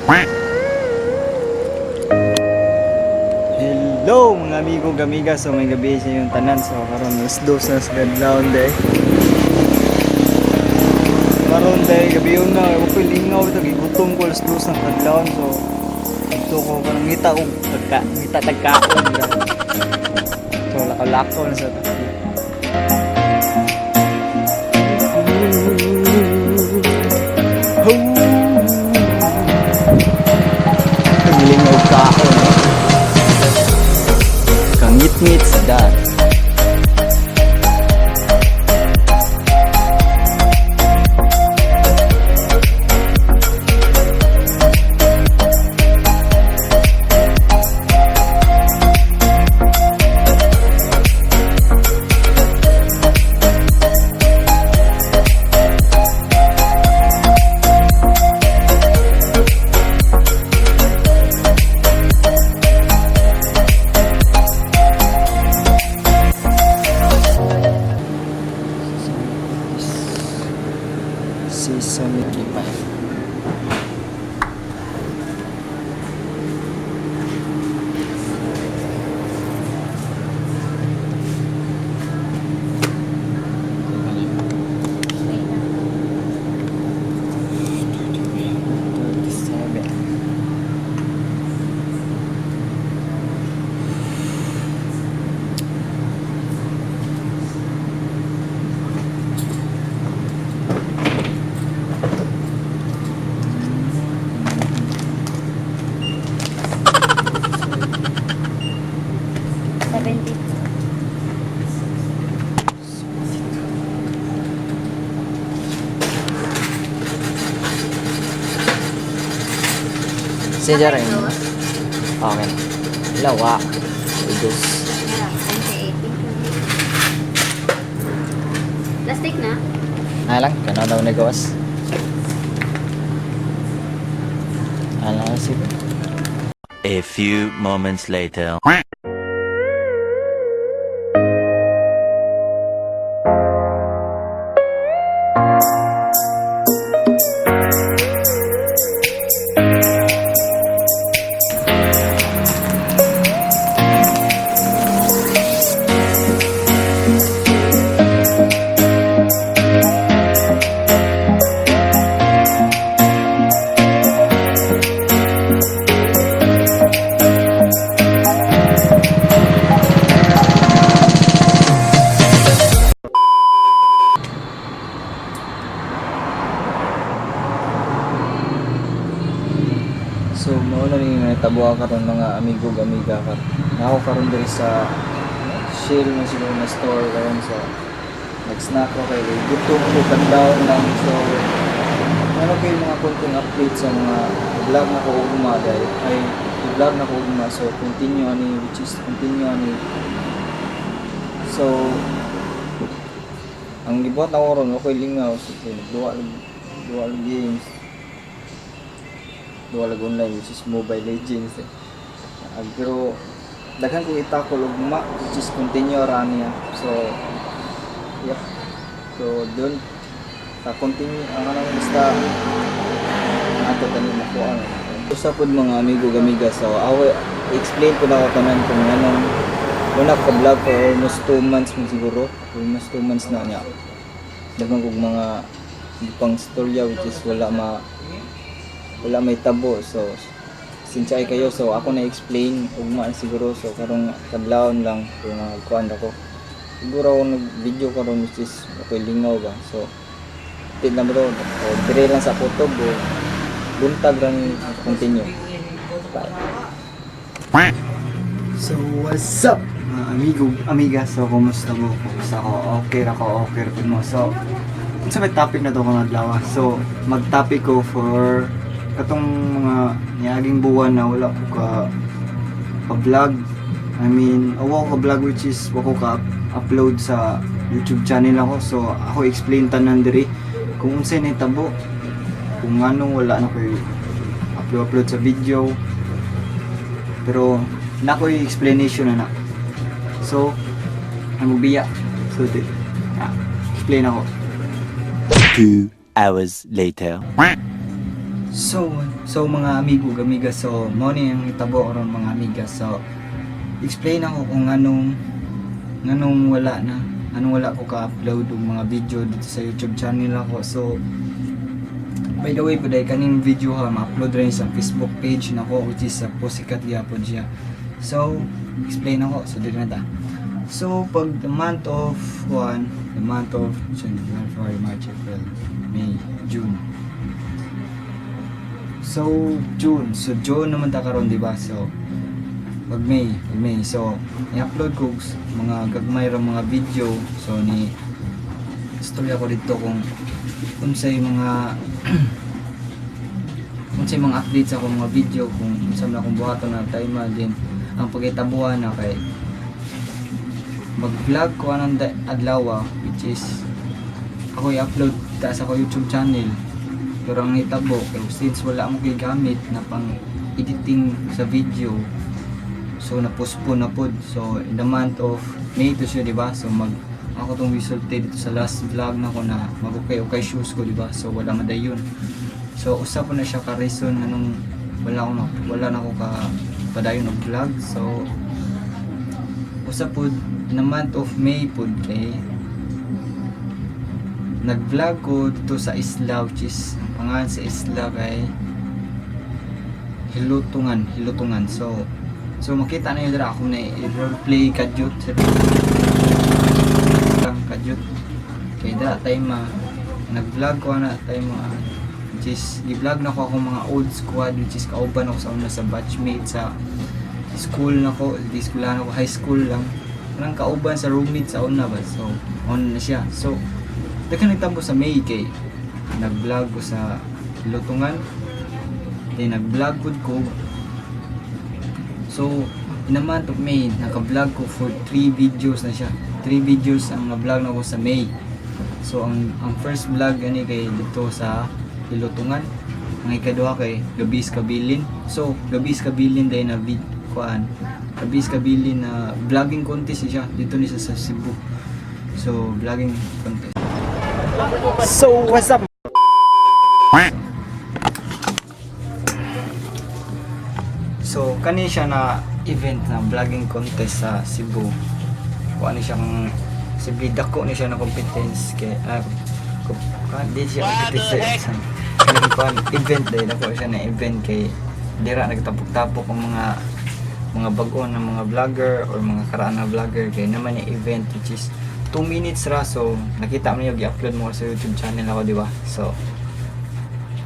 Hello mga amigo gamiga, so may gabi sa yung tanan. So karon alas 2 na sa kadlawon day. Karon day gabi yun na, ako ko lingaw ito, gigutom ko alas 2 ng kadlawon. So ito ko parang ngita ko ngita tagkaon. So lakaw-lakaw na sa tabi. Lingaw kaon. Kangit-ngit sa daan. Sesame pie. Siya rin. Okay. Lawa. Udus. Plastic na? Lang, kano daw negos. Sige. A few moments later. So mao na ning natabuha karon mga amigo amiga ka. Ako karon diri sa Shell na siguro na store karon sa nag-snack ko kay gutom ko kadlawon lang. So ano kay mga konting update sa mga vlog na ko ugma dai ay vlog na ko ugma, so continue ani which is continue ani. So ang gibuhat na ko ron okay lingaw so duwa games, duwa online which is Mobile Legends pero daghan ko itakol ugma which is continue ra niya. So yep, so doon ta continue ang ano basta ato tani makuha usa pod mga amigo gamiga. So awa explain ko na ko tanan kung anong una ka vlog for almost 2 months mo siguro, almost 2 months na niya. Daghan kog mga pang storya which is wala may tabo. So sinsay kayo, so ako na explain ugma siguro. So karong kadlawon lang kung kuan ako siguro ako nag video karon which is okay lingaw ba. So tid na mo to o dire lang sa photo o buntag lang continue. Bye. So what's up mga amigo amiga, so kumusta mo? Kumusta ko? Okay ra ko mo. So sa may topic na to kung adlaw, so mag topic ko for katong mga niaging buwan na wala ko ka vlog. I mean awa ko vlog which is wako ka upload sa YouTube channel ako. So ako explain tanan diri kung unsay nahitabo, kung anong wala na koy upload sa video, pero na koy explanation na. So ang biya, so explain ako. 2 hours later. So mga amigo gamiga, so mo ni ang itabo ron mga amiga. So explain ako kung anong wala ko ka-upload og mga video dito sa YouTube channel ako. So by the way, puday kaning video ha ma-upload rin sa Facebook page nako, which is sa Pussycat gyapon siya. So explain ako, so dito na ta. So pag the month of January, February, March, April, May, June. So June naman ta karon, di ba? So pag May, so i-upload ko mga gagmay ra mga video. So ni istorya ko dito kung unsay mga updates ako mga video, kung unsay na akong buhaton na time din ang pagkitabuhan na kay mag-vlog ko anong adlaw, which is ako i-upload ta sa ako YouTube channel. Pero ang hitabo kay since wala mo gamit na pang editing sa video, so na-postpone na pod. So in the month of May to siya, diba? So ako tong resulte dito sa last vlog na ko na mag-okay shoes ko, diba? So wala madayon. So usa po na siya ka reason anong wala na ko ka padayon og vlog. So usa pod in the month of May pod kay nag-vlog ko dito sa isla, which is ang pangalan sa isla kay Hilutungan. So makita na yun dira ako na i-roleplay kadyot kay dira time nag-vlog ko na time which is i-vlog na ko akong mga old squad, which is kauban ako sa una sa batchmate sa school na ko, di eskwelahan ako, high school lang nang kauban sa roommate sa una ba. So on na siya. So daghan nagtampo sa May kay nag-vlog ko sa Hilutungan, then nag-vlog ko. So in a month of May naka-vlog ko for 3 videos na siya. 3 videos ang na-vlog na ko sa May. So ang first vlog ani kay dito sa Hilutungan, ang ikaduha kay Gabis Kabilin. So Gabis Kabilin dahil na Gabis Kabilin na vlogging contest siya dito ni sa Cebu. So vlogging contest. So what's up? So kani siya na event na vlogging contest sa Cebu. Kuha ni siya ng simple dako ni siya na competence kay di siya competence event dahil ako siya na event kay dira nagtapok-tapok ang mga bago na mga vlogger or mga karaan na vlogger kay naman yung event which is 2 minutes ra. So nakita mo yung i-upload mo sa YouTube channel ako, di ba? So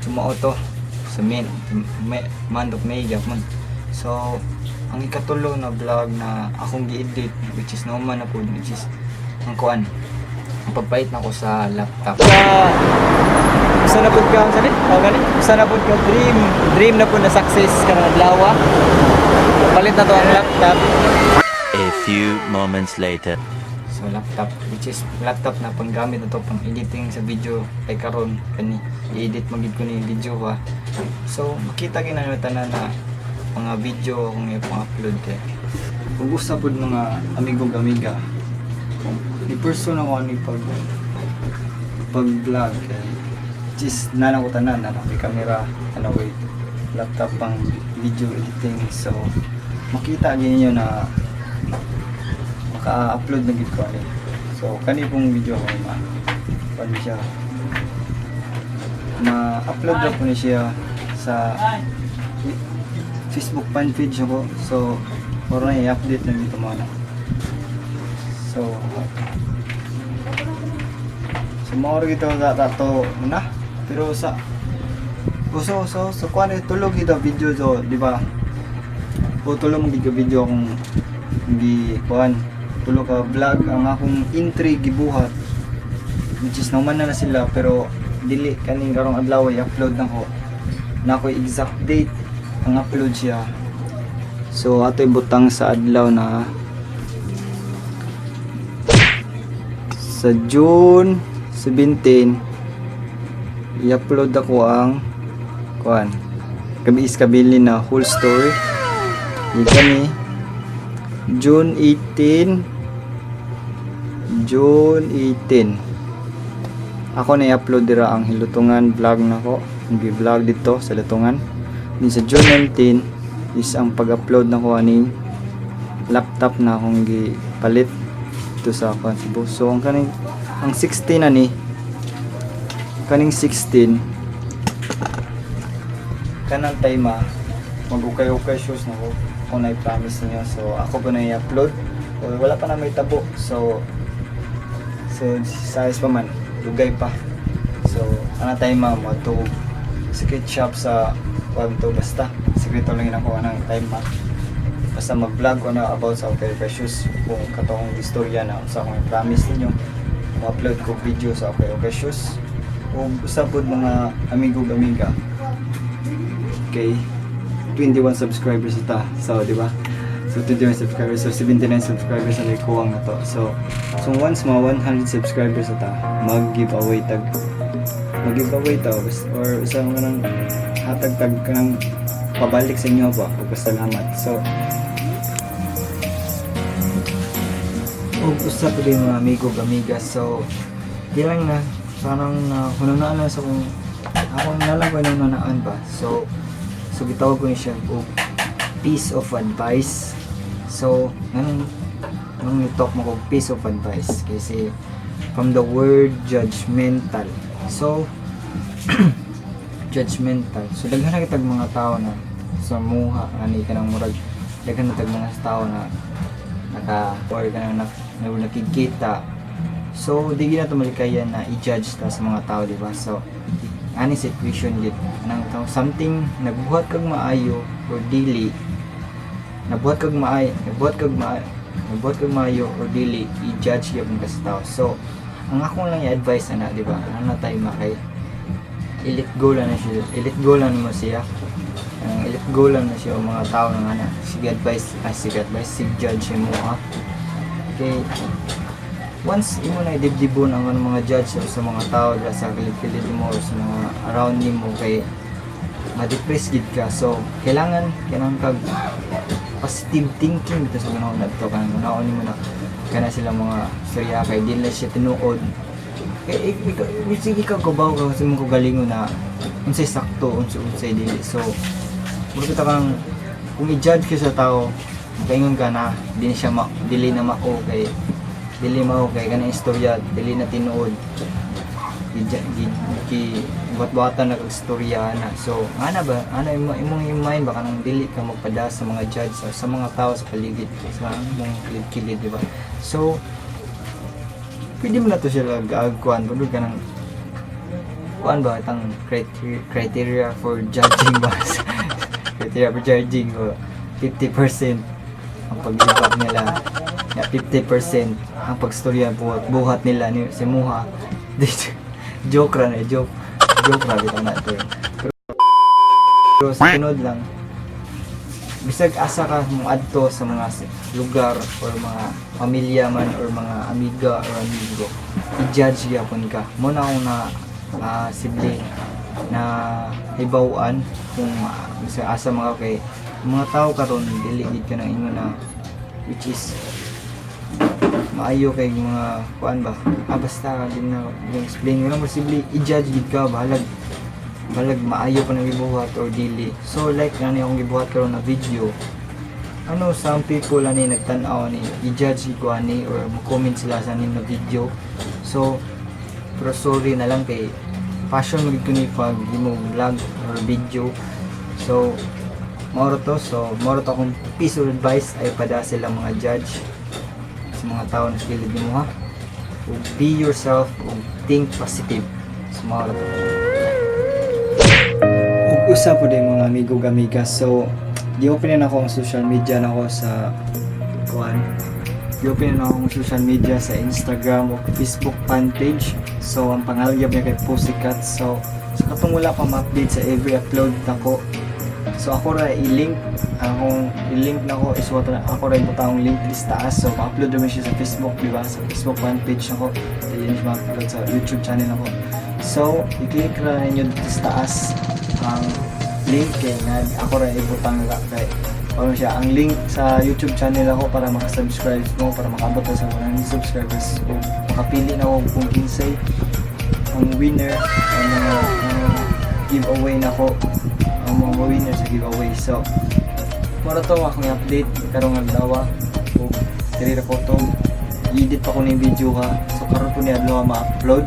sumao to sa month of May gyapon. So ang ikatulo na vlog na akong gi-edit, which is naman na po, which is ang kuan, ang pagpait na ko sa laptop. Usa na po ka sa usa na po ka dream na po na success karong adlaw. Palit na to ang laptop. A few moments later. So laptop, which is laptop na panggamit na to pang editing sa video kay karon kani i-edit magid ko ni video ha. So makita gyud na tanan na mga video akong i-upload kay kung gusto pod mga amigo-amiga ni person ako ni pag-vlog kay which is nana ko tanan na may camera wait laptop pang video editing. So makita gyud niyo na maka-upload na gid ko ani. So kani pong video ko paano siya ma-upload ra ko ni siya sa Facebook fan page ako. So para i-update na dito muna. So more gito sa tato na pero sa so kuan tulog ito video so di ba? Tulog mo gid video akong gi kuan tulog ka vlog ang akong entry gibuhat, which is naman na sila pero dili kaning karong adlaw i-upload na ko exact date ang upload siya. So ato'y butang sa adlaw na sa June 17 i-upload ako ang kuan Gabis Kabilin na whole story. Ito ni June 18 ako na i-upload dira ang Hilutungan vlog na ko. gi-vlog dito sa Latungan. Din sa June 19 is ang pag-upload na ko aning laptop na akong gipalit dito sa Cebu. So ang 16 na ni kaning 16 kanang time mag-ukay-ukay shoes na ko kung na-promise niyo. So ako pa na i-upload. So, wala pa na may tabo. So size pa man, lugay pa. So ana time mo to secret shop sa web to, basta sekreto lang ako ng time basta mag-vlog ko na about sa okay shoes kung katong istorya na sa akong promise ninyo ma-upload ko video sa okay shoes o usapod mga amigo-amiga. Okay, 21 subscribers ita. So, di ba? So, 21 subscribers. So, 79 subscribers na may kuwang na to. So once mga 100 subscribers ita, mag-giveaway tag. Mag-giveaway to. Or isang ka ng hatag-tag ka ng pabalik sa inyo ba? Pagpasalamat. So, usap ko din mga amigo-amiga. So, di lang na. Parang hununaan lang sa kung ako nalang ko nung nanaan ba. So gitawag ko niya siya o piece of advice. So nung i-talk mo ko piece of advice kasi from the word judgmental. So judgmental. So daghan na kitag mga tao na sa muha ani ka nang murag daghan na tag mga tao na or ka na nakikita. So di na to malikayan na i-judge ta sa mga tao, di ba? So any situation gid nang something nagbuhat kag maayo or dili nabuhat kag maayo or dili i-judge gyud ka sa tao. So ang akong lang i-advise ana, di ba? Ano tayo makay i-let go lang na siya, i-let go lang mo siya, i-let go lang na siya ang mga tao nang ana sige advice, sig judge mo ha. Okay, once imo na idibdibon ang mga judge o sa mga tao dira sa kilid-kilid mo or sa mga around nimo kay ma-depress gid ka. So kailangan kag positive thinking dito sa panahon nadto kan unaon nimo na kana sila mga storya kay dili siya tinuod kay sige ka kubaw ka kasi mo galingon na unsay sakto unsay dili. So mura kita kang kung i-judge ka sa tao kaingon ka na dili na mao kay kanang istorya dili na tinuod buhat-buhatan na kag istorya na. So ana ba imong mind baka nang dili ka magpada sa mga judge o sa mga tao sa paligid sa imong kilid, di ba? So pwede mo na to sila gaagkuan pud ka nang kuan ba itang criteria for judging ba criteria for judging o 50% ang paglibak nila na 50% ang pagstorya buhat nila ni si Muha. Joke ra bitaw na to. Pero sa tunod lang bisag asa ka mong adto sa mga lugar or mga pamilya man or mga amiga or amigo, i-judge gyapon ka mo na akong sibling na hibaw-an kung bisag asa mga kay mga tao karon dili gid ka na ingon na which is maayo kay mga kuan ba basta din na explain wala posible i-judge gid ka balag maayo pa nang gibuhat or dili. So like nani akong gibuhat karon na video some people ani nagtan-aw ni i-judge ko ani or mo-comment sila sa nin na video. So pero sorry na lang kay passion mo gid ko ni pag imo vlog or video. So moro to akong piece of advice ay pada sila mga judge sa mga tao na kilid mo ha. Be yourself ug think positive. So moro to. Ug usa po din mga amigo-amiga. So di-open na ako ang social media na ako sa i-open na akong social media sa Instagram o Facebook fan page. So ang pangalan niya kay Pussycat. So katong wala pa ma-update sa every upload nako. So ako ra i-link na ko is what ako ra ibutang link is taas. So ma-upload naman siya sa Facebook, di ba? Sa Facebook fan page nako. Then ma-upload sa YouTube channel nako. So i-click ra ninyo dito sa taas ang link kay nga ako ra ibutang kay ano siya ang link sa YouTube channel ako para maka-subscribe mo para makaabot sa 100 subscribers. So makapili na ako kung kinsay ang winner ang giveaway na ko ang mga winner sa giveaway. So mura to akong update karong adlaw o diri ra ko to i-edit pa ko ni video ka. So karon ko ni adlaw ma-upload.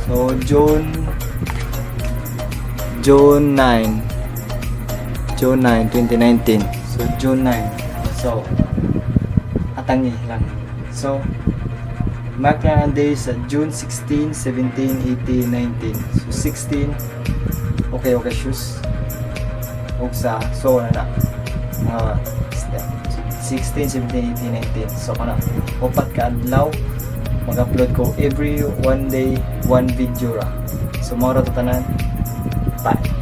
So June 9, 2019. So June 9. So atangi lang. So mark lang ang days sa June 16, 17, 18, 19. So 16 okay shoes. Og sa so na 16, 17, 18, 19. So kana upat ka adlaw mag-upload ko every one day one video ra. So mao ra to tanan. Bye.